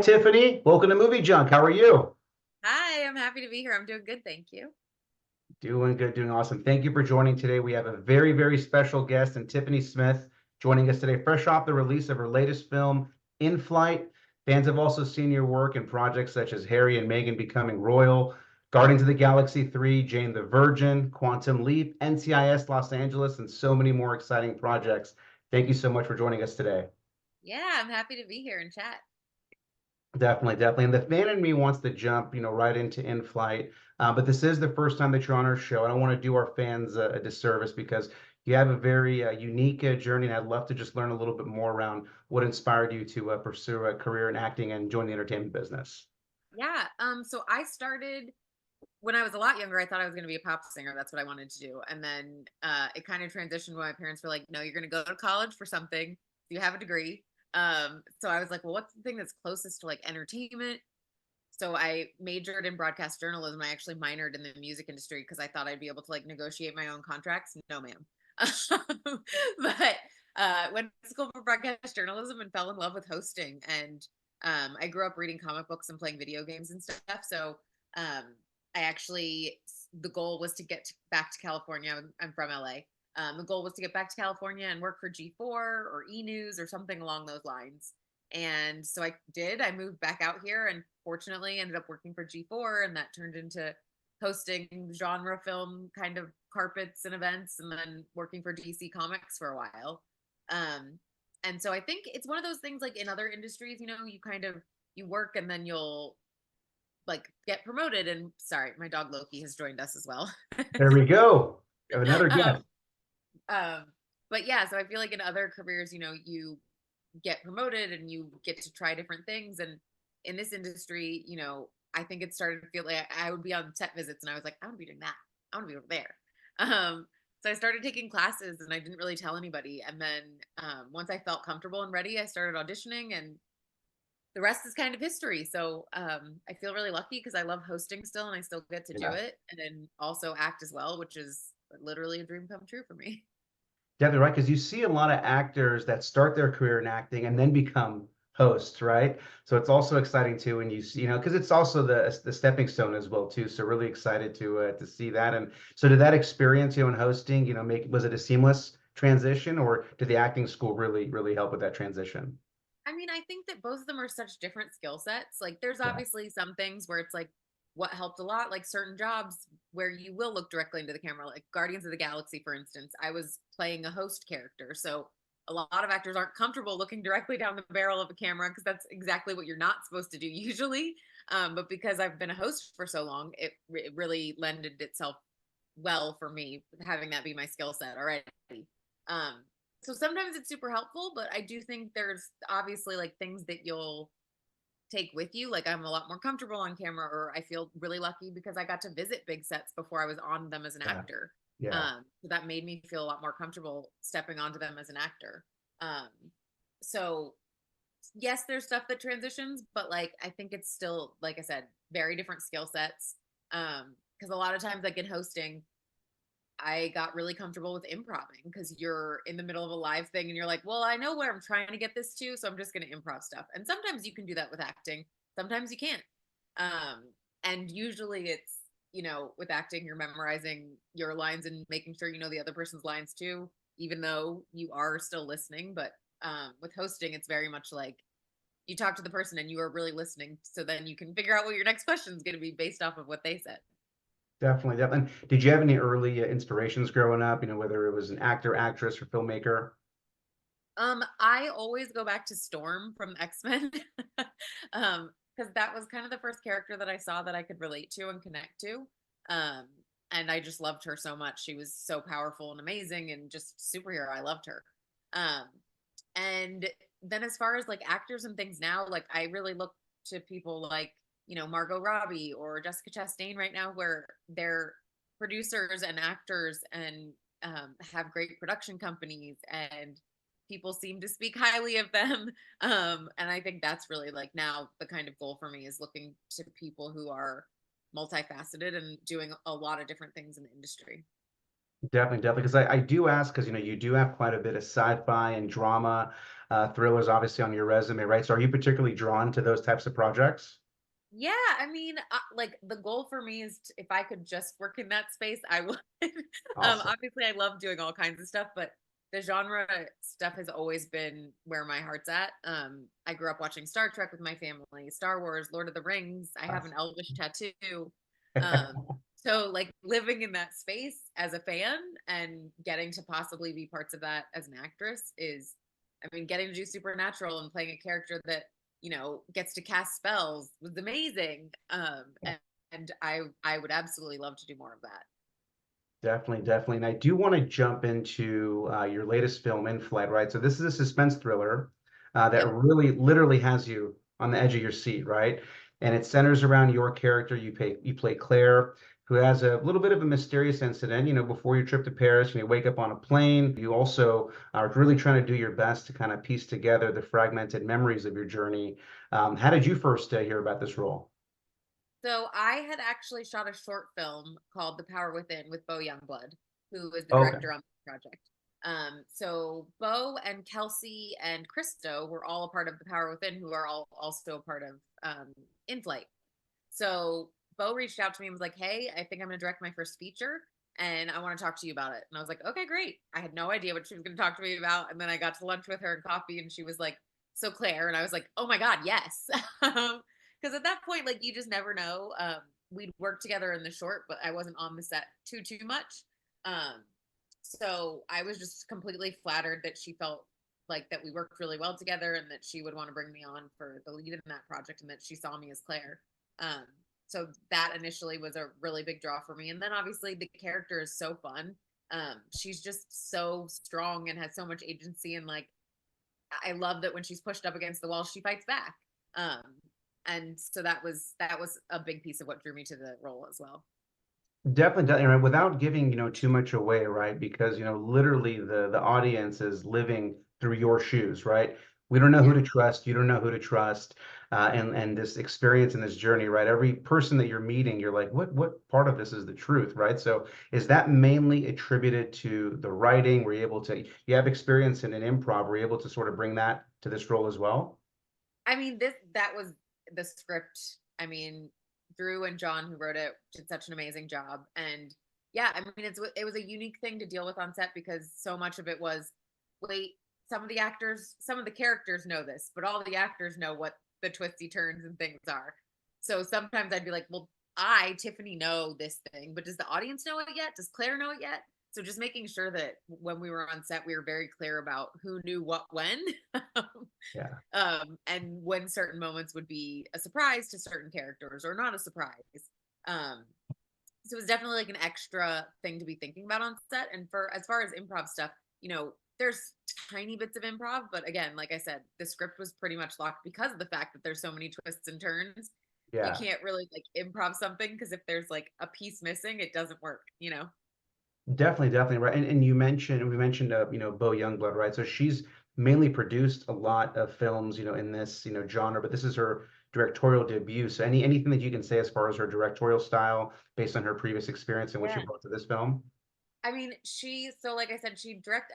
Tiffany. Welcome to Movie Junk. How are you? Hi, I'm happy to be here. I'm doing good, thank you. Doing good, doing awesome. Thank you for joining today. We have a very, very special guest and Tiffany Smith joining us today, fresh off the release of her latest film, In Flight. Fans have also seen your work in projects such as Harry and Meghan Becoming Royal, Guardians of the Galaxy 3, Jane the Virgin, Quantum Leap, NCIS Los Angeles, and so many more exciting projects. Thank you so much for joining us today. Yeah, I'm happy to be here and chat. Definitely, definitely. And the fan in me wants to jump, right into In Flight. But this is the first time that you're on our show. I don't want to do our fans a disservice because you have a very unique journey, and I'd love to just learn a little bit more around what inspired you to pursue a career in acting and join the entertainment business. Yeah, so I started when I was a lot younger. I thought I was going to be a pop singer. That's what I wanted to do. And then it kind of transitioned when my parents were like, "No, you're going to go to college for something. You have a degree." So I was like, "Well, what's the thing that's closest to like entertainment?" So I majored in broadcast journalism. I actually minored in the music industry because I thought I'd be able to like negotiate my own contracts. No, ma'am. But went to school for broadcast journalism and fell in love with hosting. And I grew up reading comic books and playing video games and stuff. So um, I actually, the goal was to back to California. I'm from LA. The goal was to get back to California and work for G4 or E News or something along those lines. And so I did. I moved back out here and fortunately ended up working for G4, and that turned into hosting genre film kind of carpets and events, and then working for DC Comics for a while. Um, and so I think it's one of those things like in other industries, you kind of you work and then you'll like get promoted. And sorry, my dog Loki has joined us as well. There we go. We have another um, guest. um, but yeah, so I feel like in other careers, you get promoted and you get to try different things. And in this industry, I think it started to feel like I would be on set visits and I was like, I want to be doing that. I want to be over there. So I started taking classes and I didn't really tell anybody. And then once I felt comfortable and ready, I started auditioning, and the rest is kind of history. So I feel really lucky because I love hosting still and I still get to do Yeah. it, and then also act as well, which is literally a dream come true for me. Definitely right, because you see a lot of actors that start their career in acting and then become hosts, right? So it's also exciting too when you see, because it's also the stepping stone as well too. So really excited to see that. And so did that experience, in hosting, make was it a seamless transition, or did the acting school really help with that transition? I mean, I think that both of them are such different skill sets. Like, there's Yeah, obviously some things where it's like what helped a lot, like certain jobs where you will look directly into the camera, like Guardians of the Galaxy, for instance. I was playing a host character. So a lot of actors aren't comfortable looking directly down the barrel of a camera because that's exactly what you're not supposed to do usually. But because I've been a host for so long, it really lended itself well for me, having that be my skill set already. Um, so sometimes it's super helpful, but I do think there's obviously like things that you'll take with you. Like, I'm a lot more comfortable on camera, or I feel really lucky because I got to visit big sets before I was on them as an yeah, actor. yeah. So that made me feel a lot more comfortable stepping onto them as an actor. Um, so yes, there's stuff that transitions, but like I think it's still, like I said, very different skill sets. Because a lot of times, like in hosting, I got really comfortable with improving because you're in the middle of a live thing and you're like, well, I know where I'm trying to get this to, so I'm just going to improv stuff. And sometimes you can do that with acting, sometimes you can't. Um, and usually it's, with acting, you're memorizing your lines and making sure you know the other person's lines too, even though you are still listening. But with hosting, it's very much like you talk to the person and you are really listening. So then you can figure out what your next question is going to be based off of what they said. Definitely, definitely. Did you have any early inspirations growing up? Whether it was an actor, actress, or filmmaker? I always go back to Storm from X-Men. Because that was kind of the first character that I saw that I could relate to and connect to. Um, and I just loved her so much. She was so powerful and amazing and just superhero. I loved her. Um, and then as far as like actors and things now, like I really look to people like, Margot Robbie or Jessica Chastain right now, where they're producers and actors and have great production companies, and people seem to speak highly of them. And I think that's really like now the kind of goal for me is looking to people who are multifaceted and doing a lot of different things in the industry. Definitely, because I do ask because, you do have quite a bit of sci-fi and drama, thrillers obviously on your resume, right? So are you particularly drawn to those types of projects? Yeah, I mean, like the goal for me is if I could just work in that space, I would. Awesome. Obviously, I love doing all kinds of stuff, but the genre stuff has always been where my heart's at. I grew up watching Star Trek with my family, Star Wars, Lord of the Rings. I have an Elvish tattoo. Um, so like living in that space as a fan and getting to possibly be parts of that as an actress is, I mean, getting to do Supernatural and playing a character that gets to cast spells was amazing. And I would absolutely love to do more of that. Definitely. And I do want to jump into your latest film, In Flight, right? So this is a suspense thriller that Yep. really literally has you on the edge of your seat, right? And it centers around your character. You play Claire, who has a little bit of a mysterious incident, before your trip to Paris, and you wake up on a plane. You also are really trying to do your best to kind of piece together the fragmented memories of your journey. How did you first hear about this role? So I had actually shot a short film called The Power Within with Bo Youngblood, who is the Okay. director on the project. So Bo and Kelsey and Cristo were all a part of The Power Within, who are all also a part of In Flight. So Bo reached out to me and was like, "Hey, I think I'm going to direct my first feature, and I want to talk to you about it." And I was like, "Okay, great." I had no idea what she was going to talk to me about, and then I got to lunch with her and coffee, and she was like, "So Claire," and I was like, "Oh my god, yes." Because at that point, like you just never know. We'd worked together in the short, but I wasn't on the set too much. Um, so I was just completely flattered that she felt like that we worked really well together and that she would want to bring me on for the lead in that project and that she saw me as Claire. Um, so that initially was a really big draw for me. And then obviously the character is so fun. She's just so strong and has so much agency. And like, I love that when she's pushed up against the wall, she fights back. Um, and so that was a big piece of what drew me to the role as well. Definitely, right? Without giving, too much away, right? Because, literally the audience is living through your shoes, right? We don't know who Yeah. to trust. You don't know who to trust, and this experience and this journey, right? Every person that you're meeting, you're like, what part of this is the truth, right? So, is that mainly attributed to the writing? Were you able to? You have experience in an improv. Were you able to sort of bring that to this role as well? I mean, that was the script. I mean, Drew and John, who wrote it, did such an amazing job. And yeah, I mean, it was a unique thing to deal with on set because so much of it was, wait, some of the characters know this, but all the actors know what the twisty turns and things are. So sometimes I'd be like, well, I, Tiffany, know this thing, but does the audience know it yet? Does Claire know it yet? So just making sure that when we were on set, we were very clear about who knew what when. Yeah. And when certain moments would be a surprise to certain characters or not a surprise. Um, so it was definitely like an extra thing to be thinking about on set. And for as far as improv stuff, there's tiny bits of improv, but again, like I said, the script was pretty much locked because of the fact that there's so many twists and turns. You Yeah. can't really like improv something because if there's like a piece missing, it doesn't work. Definitely, right. And we mentioned Bo Youngblood, right? So she's mainly produced a lot of films, in this, genre, but this is her directorial debut. So anything that you can say as far as her directorial style based on her previous experience and what she Yeah. brought to this film? I mean, so like I said,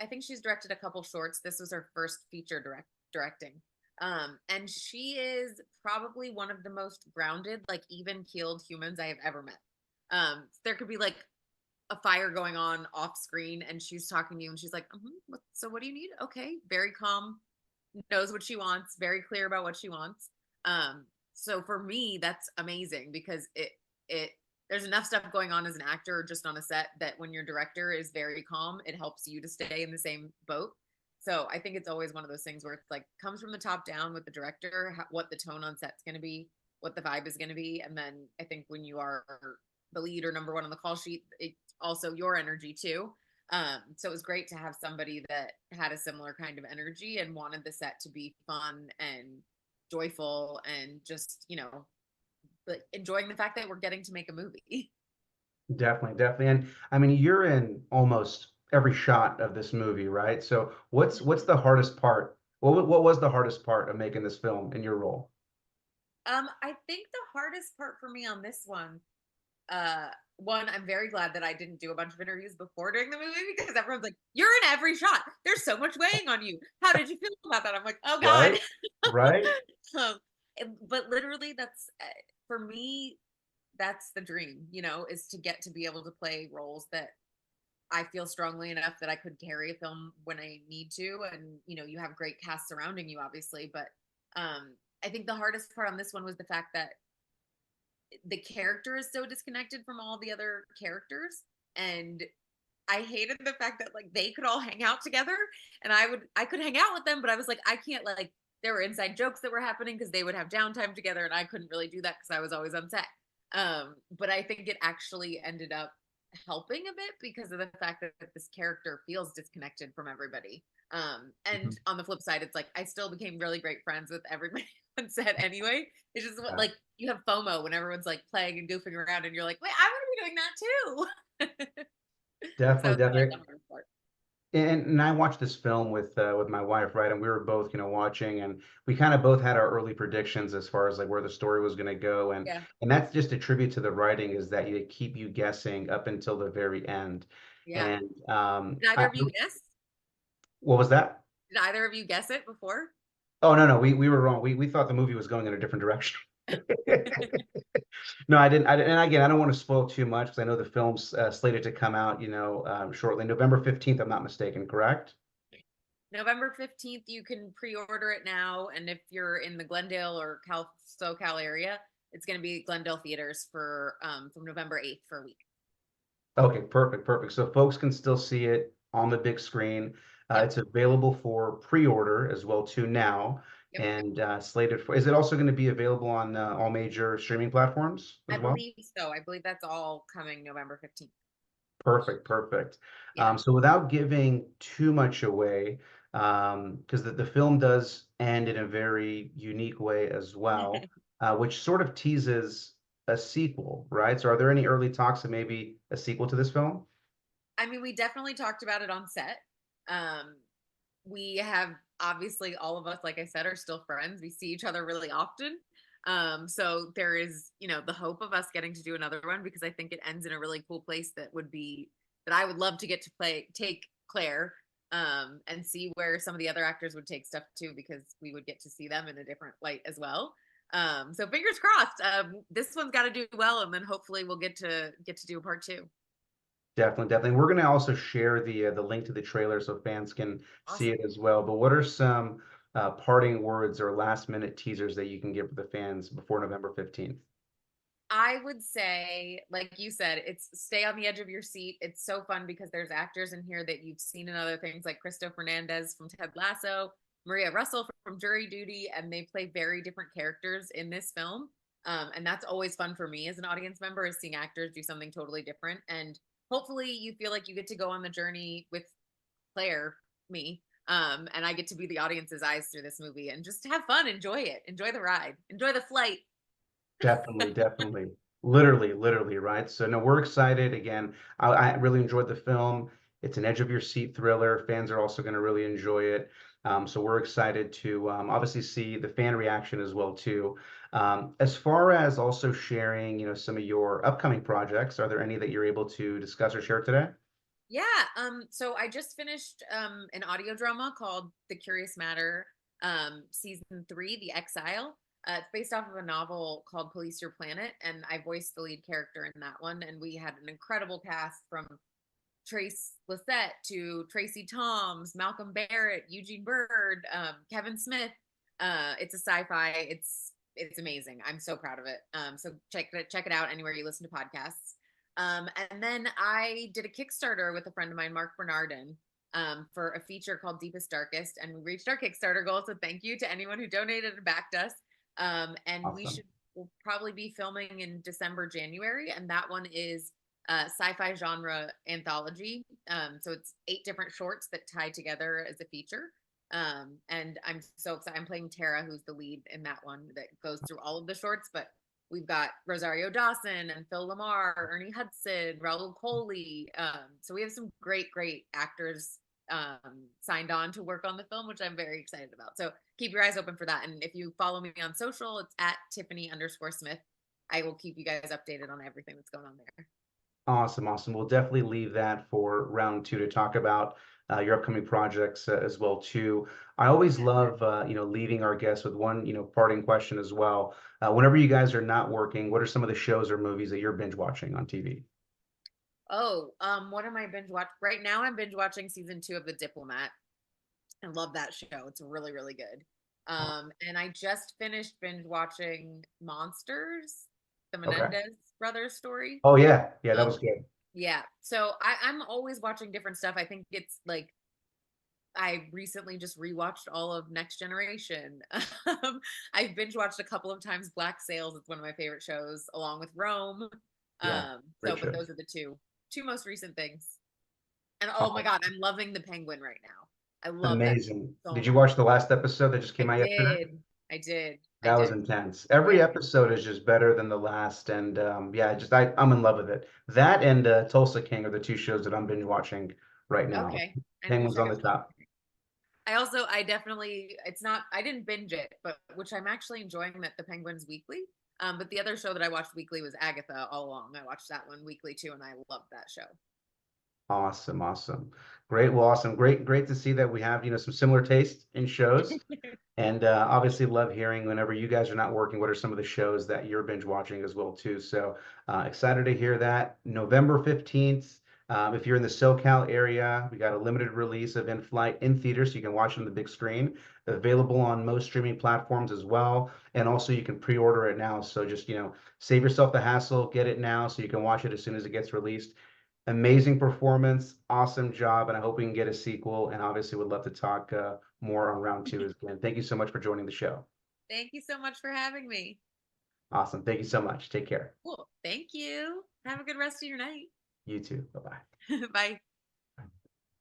I think she's directed a couple shorts. This was her first feature directing. And she is probably one of the most grounded, like even keeled humans I have ever met. There could be like a fire going on off screen and she's talking to you and she's like, so what do you need? Okay. Very calm, knows what she wants, very clear about what she wants. So for me, that's amazing because it there's enough stuff going on as an actor or just on a set that when your director is very calm, it helps you to stay in the same boat. So I think it's always one of those things where it's like comes from the top down with the director, what the tone on set's going to be, what the vibe is going to be, and then I think when you are the lead or number one on the call sheet, it's also your energy too. So it was great to have somebody that had a similar kind of energy and wanted the set to be fun and joyful and just, but enjoying the fact that we're getting to make a movie. Definitely. And I mean, you're in almost every shot of this movie, right? So what's the hardest part? What was the hardest part of making this film in your role? I think the hardest part for me on this one one, I'm very glad that I didn't do a bunch of interviews before doing the movie because everyone's like, "You're in every shot. There's so much weighing on you. How did you feel about that?" I'm like, "Oh God." Right? Right? um, but literally, that's for me. That's the dream, is to get to be able to play roles that I feel strongly enough that I could carry a film when I need to. And, you have great cast surrounding you, obviously. But I think the hardest part on this one was the fact that the character is so disconnected from all the other characters. And I hated the fact that like they could all hang out together and I could hang out with them, but I was like, I can't like there were inside jokes that were happening because they would have downtime together and I couldn't really do that because I was always on set. But I think it actually ended up helping a bit because of the fact that this character feels disconnected from everybody. And Mhm. on the flip side, it's like I still became really great friends with everybody on set anyway. It's just Yeah. like you have FOMO when everyone's like playing and goofing around and you're like, wait, I want to be doing that too. So Definitely, it's probably the definitely. hardest part. And I watched this film with my wife, right? And we were both, watching, and we kind of both had our early predictions as far as like where the story was going to go, Yeah. and that's just a tribute to the writing is that you keep you guessing up until the very end. Yeah. And Did either of you guess? what was that? Did either of you guess it before? Oh no, no, we were wrong. We thought the movie was going in a different direction. No, I didn't. And again, I don't want to spoil too much because I know the film's slated to come out, shortly, November 15th. I'm not mistaken, correct? November 15th, you can pre-order it now. And if you're in the Glendale or SoCal area, it's going to be Glendale theaters for from November 8th for a week. Okay, perfect, perfect. So folks can still see it on the big screen. Yep. It's available for pre-order as well too now, Yep. and slated for. Is it also going to be available on all major streaming platforms I as well? believe so. I believe that's all coming November 15th. Perfect, perfect. Yeah. So without giving too much away, because the film does end in a very unique way as well, which sort of teases a sequel, right? So are there any early talks of maybe a sequel to this film? I mean, we definitely talked about it on set. Um, we have obviously all of us, like I said, are still friends. We see each other really often. So there is, the hope of us getting to do another one because I think it ends in a really cool place that I would love to get to take Claire and see where some of the other actors would take stuff too because we would get to see them in a different light as well. So fingers crossed. This one's got to do well, and then hopefully we'll get to do a part two. Definitely, definitely. We're gonna also share the link to the trailer so fans can see Awesome. it as well. But what are some parting words or last minute teasers that you can give the fans before November 15th? I would say, like you said, it's stay on the edge of your seat. It's so fun because there's actors in here that you've seen in other things like Cristo Fernández from Ted Lasso, Maria Russell from Jury Duty, and they play very different characters in this film. And that's always fun for me as an audience member is seeing actors do something totally different. And hopefully you feel like you get to go on the journey with Claire, me, and I get to be the audience's eyes through this movie and just have fun, enjoy it, enjoy the ride, enjoy the flight. Definitely, definitely. Literally, literally, right? So no, we're excited. Again, I really enjoyed the film. It's an edge of your seat thriller. Fans are also going to really enjoy it. So we're excited to obviously see the fan reaction as well too. As far as also sharing, some of your upcoming projects, are there any that you're able to discuss or share today? Yeah, so I just finished an audio drama called The Curious Matter, season 3, The Exile. It's based off of a novel called Police Your Planet, and I voiced the lead character in that one. And we had an incredible cast from Trace Lissette to Tracy Toms, Malcolm Barrett, Eugene Bird, Kevin Smith. It's a sci-fi. It's amazing. I'm so proud of it. So check it out anywhere you listen to podcasts. And then I did a Kickstarter with a friend of mine, Mark Bernardin, for a feature called Deepest Darkest, and we reached our Kickstarter goal. So thank you to anyone who donated and backed us. And Awesome. we'll probably be filming in December, January, and that one is sci-fi genre anthology. So it's 8 different shorts that tie together as a feature. And I'm so excited. I'm playing Tara, who's the lead in that one that goes through all of the shorts, but we've got Rosario Dawson and Phil Lamar, Ernie Hudson, Raul Coley. So we have some great, great actors signed on to work on the film, which I'm very excited about. So keep your eyes open for that. And if you follow me on social, it's at Tiffany_Smith. I will keep you guys updated on everything that's going on there. Awesome, awesome. We'll definitely leave that for round two to talk about your upcoming projects as well too. I always love leaving our guests with one parting question as well. Whenever you guys are not working, what are some of the shows or movies that you're binge watching on TV? Oh, what am I binge watch right now? I'm binge watching season 2 of The Diplomat. I love that show. It's really, really good. And I just finished binge watching Monsters, the Okay. Menendez brothers story. Oh yeah, yeah, that was Um, good. yeah. So I'm always watching different stuff. I think it's like I recently just rewatched all of Next Generation. I've binge watched a couple of times Black Sails. It's one of my favorite shows, along with Rome. Yeah, great But those shows. are the two most recent things. And oh my Oh, God, I'm loving The Penguin right now. I love that amazing. so Did you much. watch the last episode that just I came out yesterday? did. I did. I That was did. intense. Every Yeah. episode is just better than the last, and yeah, I'm in love with it. That and Tulsa King are the two shows that I'm binge watching right now. Okay. I need to Penguin's check on the out. top. I definitely, it's not, I didn't binge it, but which I'm actually enjoying that the Penguins weekly. But the other show that I watched weekly was Agatha all along. I watched that one weekly too, and I loved that show. Awesome, awesome. Great. Well, awesome. Great to see that we have, some similar tastes in shows. And obviously love hearing whenever you guys are not working, what are some of the shows that you're binge watching as well too. So excited to hear that. November 15th, if you're in the SoCal area, we got a limited release of In Flight in theaters, so you can watch it on the big screen. Available on most streaming platforms as well. And also you can pre-order it now. So just, save yourself the hassle, get it now so you can watch it as soon as it gets released. Amazing performance, awesome job, and I hope we can get a sequel. And obviously, would love to talk more on round two again. Thank you so much for joining the show. Thank you so much for having me. Awesome. Thank you so much. Take care. Cool. Thank you. Have a good rest of your night. You too. Bye bye. Bye.